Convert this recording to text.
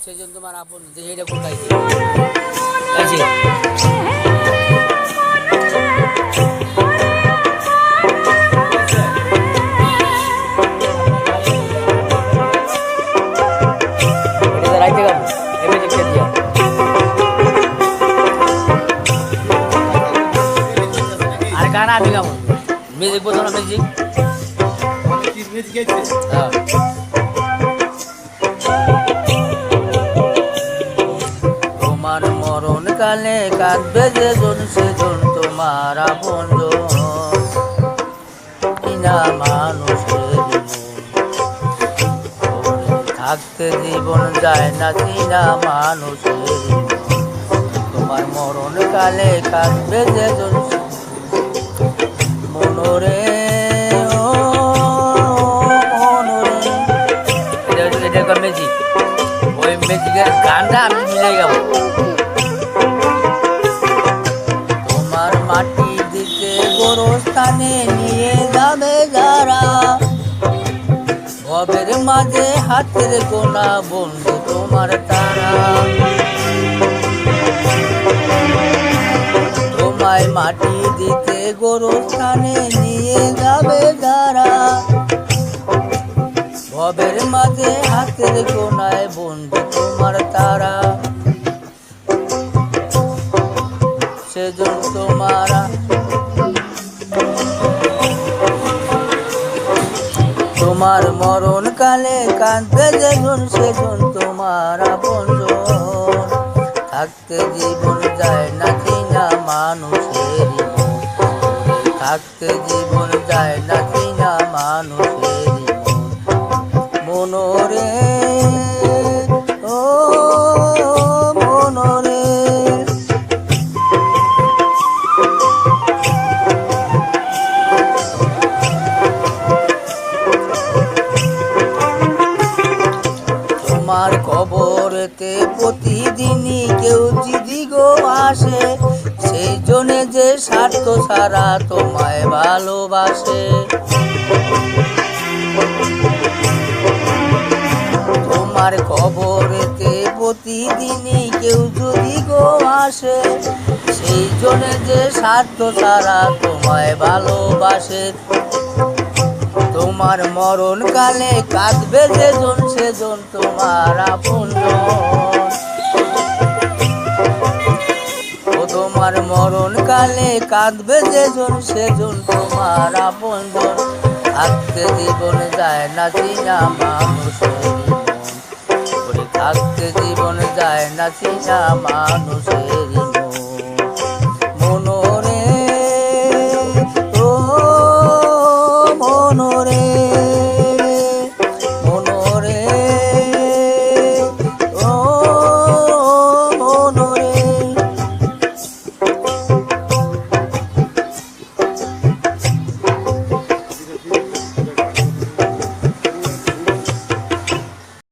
সেজন তোমার আপন এইটা কোন গাইছে গাইছে এটা রাইতে গাবো এমনি লিখে দিয়া আর গান আমি গাবো মিউজিক বোঝো না মিউজিক মিউজিক গাইছে হ্যাঁ তোমার মরণ কালে কাঁদবে যে জন সেজন তোমার আপনজন কিনা মানুষের মন থাকতে জীবন যায় না কিনা মানুষের মন তোমার মরণ কালে কাঁদবে যে জন মনরে ও মনরে এটা ম্যাজিক ওই ম্যাজিকের গানটা আমি মিলে গাবো তোমার মাটি দিতে গোরস্থানে নিয়ে যাবে যারা ভবের মাঝে হাতের গোনা বন্ধু তোমার তারা তোমায় মাটি দিতে গোরস্থানে নিয়ে যাবে যারা ভবের মাঝে হাতের গোনায় বন্ধু তোমার তারা সেজন তোমারা তোমার মরণ কালে কাঁদবে যেজন সেজন তোমার আপনজন থাকতে জীবন যায় না কিনা মানুষের মন থাকতে জীবন যায় না কিনা মানুষের মন মনরে ও মনরে তোমার কবরেতে প্রতিদিনই কেউ যদি গো আসে সেই জন্যে যে স্বার্থ ছাড়া তোমায় ভালোবাসে তোমার কবরেতে প্রতিদিনই কেউ যদি গো আসে সেই জন্যে যে স্বার্থ ছাড়া তোমায় ভালোবাসে তোমার মরণ কালে কাঁদবে যেজন সেজন তোমার আপনজন ও তোমার মরণ কালে কাঁদবে যেজন সেজন তোমার আপনজন থাকতে জীবন যায় না চিনা মানুষের মন থাকতে জীবন যায় না চিনা মানুষের